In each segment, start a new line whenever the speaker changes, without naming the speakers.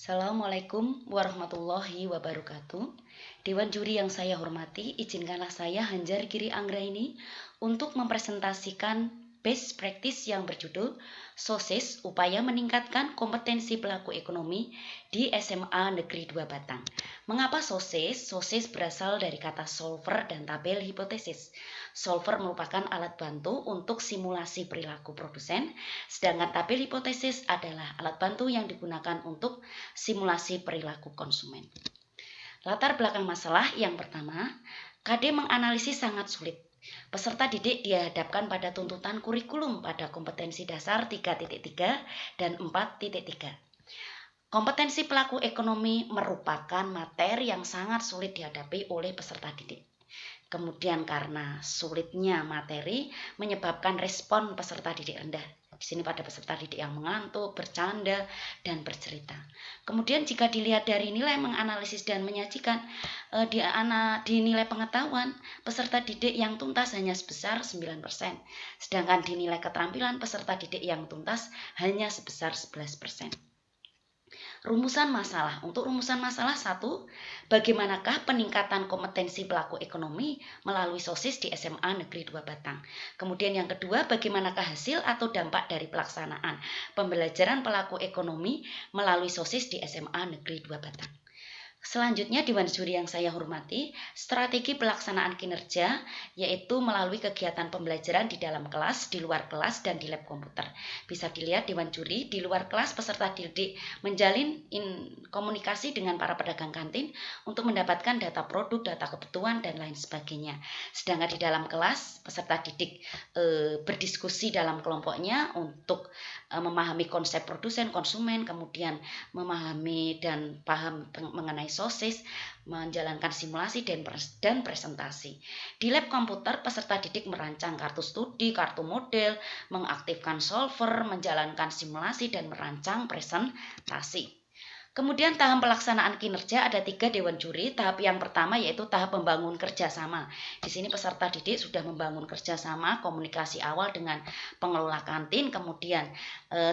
Assalamualaikum warahmatullahi wabarakatuh. Dewan juri yang saya hormati, izinkanlah saya Hanjar Giri Anggraini untuk mempresentasikan best practice yang berjudul SOSIS Upaya Meningkatkan Kompetensi Pelaku Ekonomi di SMA Negeri 2 Batang. Mengapa SOSIS? SOSIS berasal dari kata solver dan tabel hipotesis. Solver merupakan alat bantu untuk simulasi perilaku produsen, sedangkan tabel hipotesis adalah alat bantu yang digunakan untuk simulasi perilaku konsumen. Latar belakang masalah yang pertama, KD menganalisis sangat sulit. Peserta didik dihadapkan pada tuntutan kurikulum pada kompetensi dasar 3.3 dan 4.3. Kompetensi pelaku ekonomi merupakan materi yang sangat sulit dihadapi oleh peserta didik. Kemudian karena sulitnya materi menyebabkan respon peserta didik rendah. Di sini pada peserta didik yang mengantuk, bercanda, dan bercerita. Kemudian jika dilihat dari nilai menganalisis dan menyajikan, di nilai pengetahuan, peserta didik yang tuntas hanya sebesar 9%. Sedangkan di nilai keterampilan, peserta didik yang tuntas hanya sebesar 11%. Rumusan masalah. Untuk rumusan masalah 1, bagaimanakah peningkatan kompetensi pelaku ekonomi melalui SOSIS di SMA Negeri 2 Batang. Kemudian yang kedua, bagaimanakah hasil atau dampak dari pelaksanaan pembelajaran pelaku ekonomi melalui SOSIS di SMA Negeri 2 Batang. Selanjutnya, Dewan Juri yang saya hormati, strategi pelaksanaan kinerja yaitu melalui kegiatan pembelajaran di dalam kelas, di luar kelas, dan di lab komputer. Bisa dilihat Dewan Juri, di luar kelas peserta didik menjalin komunikasi dengan para pedagang kantin untuk mendapatkan data produk, data kebutuhan, dan lain sebagainya. Sedangkan di dalam kelas, peserta didik berdiskusi dalam kelompoknya untuk memahami konsep produsen, konsumen, kemudian memahami dan paham mengenai SOSIS, menjalankan simulasi dan presentasi. Di lab komputer, peserta didik merancang kartu studi, kartu model, mengaktifkan solver, menjalankan simulasi, dan merancang presentasi. Kemudian tahap pelaksanaan kinerja ada 3 Dewan Juri. Tahap yang pertama yaitu tahap membangun kerjasama. Di sini peserta didik sudah membangun kerjasama, komunikasi awal dengan pengelola kantin. Kemudian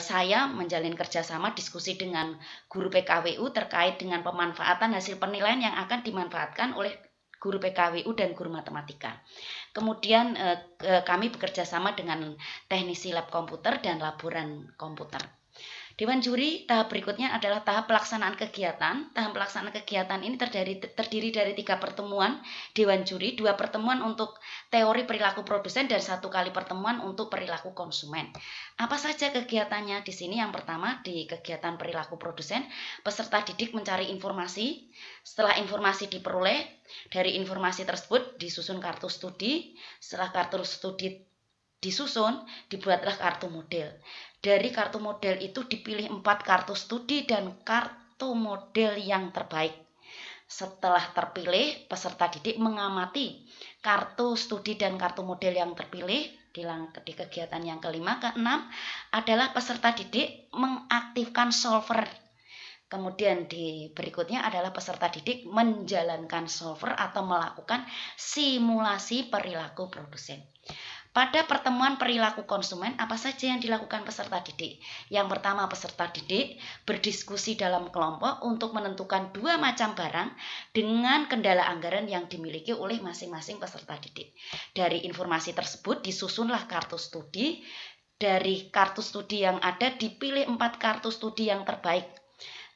saya menjalin kerjasama diskusi dengan guru PKWU terkait dengan pemanfaatan hasil penilaian yang akan dimanfaatkan oleh guru PKWU dan guru matematika. Kemudian kami bekerja sama dengan teknisi lab komputer dan laboran komputer. Dewan Juri tahap berikutnya adalah tahap pelaksanaan kegiatan. Tahap pelaksanaan kegiatan ini terdiri dari 3 pertemuan Dewan Juri, 2 pertemuan untuk teori perilaku produsen dan 1 kali pertemuan untuk perilaku konsumen. Apa saja kegiatannya? Di sini yang pertama di kegiatan perilaku produsen, peserta didik mencari informasi. Setelah informasi diperoleh, dari informasi tersebut disusun kartu studi. Setelah kartu studi disusun, dibuatlah kartu model. Dari kartu model itu dipilih 4 kartu studi dan kartu model yang terbaik. Setelah terpilih, peserta didik mengamati kartu studi dan kartu model yang terpilih. Di kegiatan yang kelima, keenam adalah peserta didik mengaktifkan solver. Kemudian di berikutnya adalah peserta didik menjalankan solver atau melakukan simulasi perilaku produsen. Pada pertemuan perilaku konsumen, apa saja yang dilakukan peserta didik? Yang pertama, peserta didik berdiskusi dalam kelompok untuk menentukan 2 macam barang dengan kendala anggaran yang dimiliki oleh masing-masing peserta didik. Dari informasi tersebut disusunlah kartu studi. Dari kartu studi yang ada dipilih 4 kartu studi yang terbaik.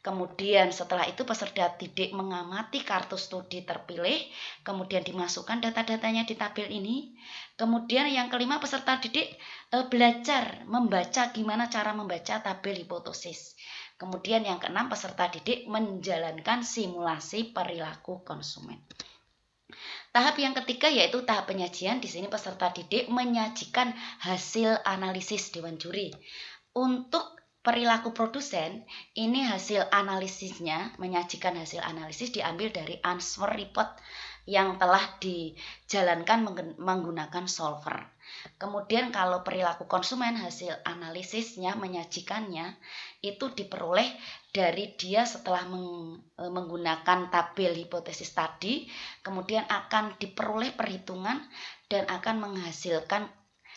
Kemudian setelah itu peserta didik mengamati kartu studi terpilih, kemudian dimasukkan data-datanya di tabel ini. Kemudian yang kelima, peserta didik belajar membaca gimana cara membaca tabel hipotesis. Kemudian yang keenam, peserta didik menjalankan simulasi perilaku konsumen. Tahap yang ketiga yaitu tahap penyajian. Di sini peserta didik menyajikan hasil analisis Dewan Juri. Untuk perilaku produsen, ini hasil analisisnya, menyajikan hasil analisis diambil dari answer report yang telah dijalankan menggunakan solver. Kemudian kalau perilaku konsumen, hasil analisisnya, menyajikannya itu diperoleh dari dia setelah menggunakan tabel hipotesis tadi, kemudian akan diperoleh perhitungan dan akan menghasilkan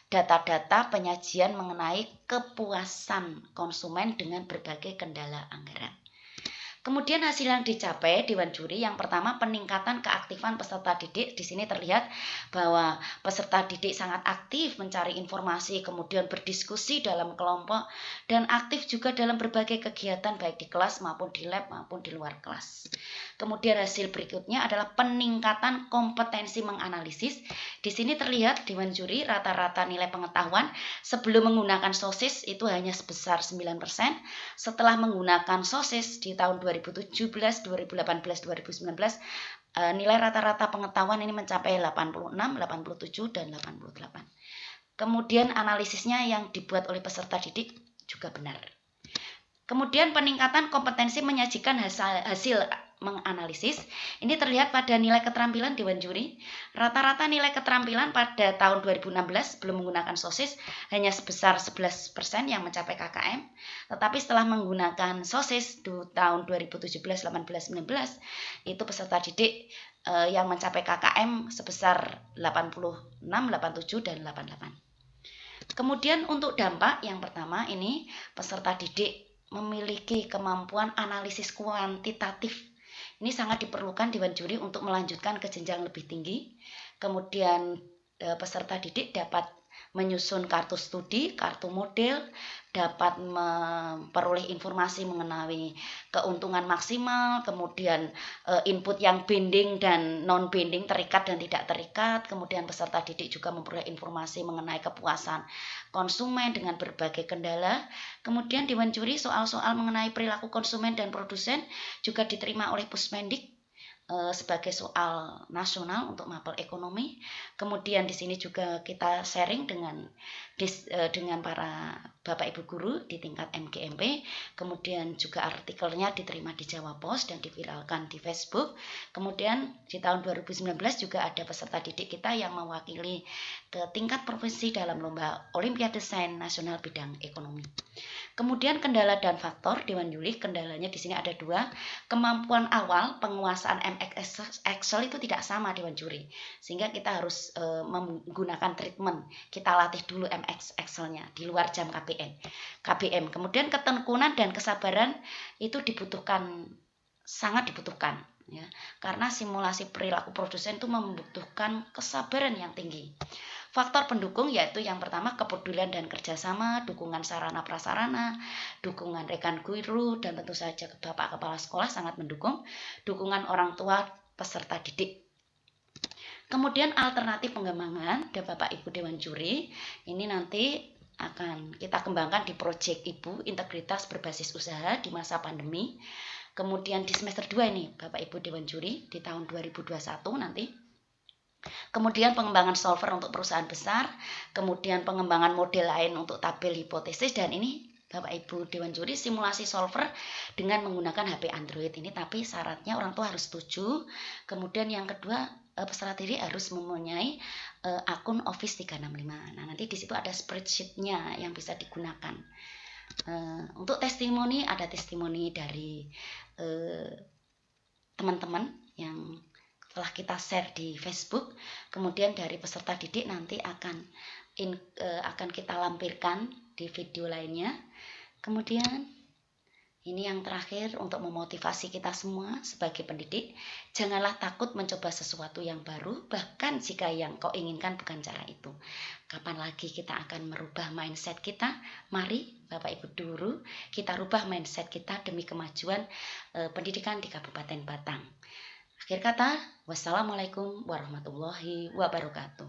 data-data penyajian mengenai kepuasan konsumen dengan berbagai kendala anggaran. Kemudian hasil yang dicapai Dewan Juri yang pertama peningkatan keaktifan peserta didik. Di sini terlihat bahwa peserta didik sangat aktif mencari informasi, kemudian berdiskusi dalam kelompok dan aktif juga dalam berbagai kegiatan baik di kelas maupun di lab maupun di luar kelas. Kemudian hasil berikutnya adalah peningkatan kompetensi menganalisis. Di sini terlihat Dewan Juri rata-rata nilai pengetahuan sebelum menggunakan SOSIS itu hanya sebesar 9%. Setelah menggunakan SOSIS di tahun 2017, 2018, 2019 nilai rata-rata pengetahuan ini mencapai 86, 87, dan 88. Kemudian analisisnya yang dibuat oleh peserta didik juga benar. Kemudian peningkatan kompetensi menyajikan hasil menganalisis. Ini terlihat pada nilai keterampilan Dewan Juri. Rata-rata nilai keterampilan pada tahun 2016 belum menggunakan SOSIS hanya sebesar 11% yang mencapai KKM. Tetapi setelah menggunakan SOSIS di tahun 2017, 18, 19 itu peserta didik yang mencapai KKM sebesar 86, 87, dan 88. Kemudian untuk dampak yang pertama ini peserta didik memiliki kemampuan analisis kuantitatif. Ini sangat diperlukan Dewan Juri untuk melanjutkan ke jenjang lebih tinggi. Kemudian peserta didik dapat menyusun kartu studi, kartu model, dapat memperoleh informasi mengenai keuntungan maksimal, kemudian input yang binding dan non-binding, terikat dan tidak terikat. Kemudian peserta didik juga memperoleh informasi mengenai kepuasan konsumen dengan berbagai kendala. Kemudian Dewan Juri soal-soal mengenai perilaku konsumen dan produsen juga diterima oleh Pusmendik sebagai soal nasional untuk mapel ekonomi. Kemudian di sini juga kita sharing dengan para Bapak Ibu guru di tingkat MGMP. Kemudian juga artikelnya diterima di Jawa Pos dan diviralkan di Facebook. Kemudian di tahun 2019 juga ada peserta didik kita yang mewakili ke tingkat provinsi dalam lomba Olimpiade Sains Nasional bidang ekonomi. Kemudian kendala dan faktor Dewan Juri, kendalanya di sini ada 2. Kemampuan awal penguasaan MX Excel itu tidak sama Dewan Juri, sehingga kita harus menggunakan treatment. Kita latih dulu MX Excel-nya di luar jam KBM. Kemudian ketekunan dan kesabaran itu sangat dibutuhkan. Ya, karena simulasi perilaku produsen itu membutuhkan kesabaran yang tinggi. Faktor pendukung yaitu yang pertama kepedulian dan kerjasama, dukungan sarana prasarana, dukungan rekan guru, dan tentu saja Bapak Kepala Sekolah sangat mendukung, dukungan orang tua peserta didik. Kemudian alternatif pengembangan dan Bapak Ibu Dewan Juri, ini nanti akan kita kembangkan di proyek Ibu Integritas Berbasis Usaha di masa pandemi. Kemudian di semester 2 ini Bapak Ibu Dewan Juri di tahun 2021 nanti. Kemudian pengembangan solver untuk perusahaan besar, kemudian pengembangan model lain untuk tabel hipotesis, dan ini Bapak Ibu Dewan Juri simulasi solver dengan menggunakan HP Android ini, tapi syaratnya orang tua harus setuju. Kemudian yang kedua peserta didik harus mempunyai akun Office 365. Nah, nanti di situ ada spreadsheet-nya yang bisa digunakan. Untuk testimoni, ada testimoni dari teman-teman yang telah kita share di Facebook. Kemudian dari peserta didik nanti akan kita lampirkan di video lainnya. Kemudian ini yang terakhir untuk memotivasi kita semua sebagai pendidik, janganlah takut mencoba sesuatu yang baru, bahkan jika yang kau inginkan bukan cara itu. Kapan lagi kita akan merubah mindset kita? Mari Bapak Ibu guru, kita rubah mindset kita demi kemajuan pendidikan di Kabupaten Batang. Akhir kata, wassalamualaikum warahmatullahi wabarakatuh.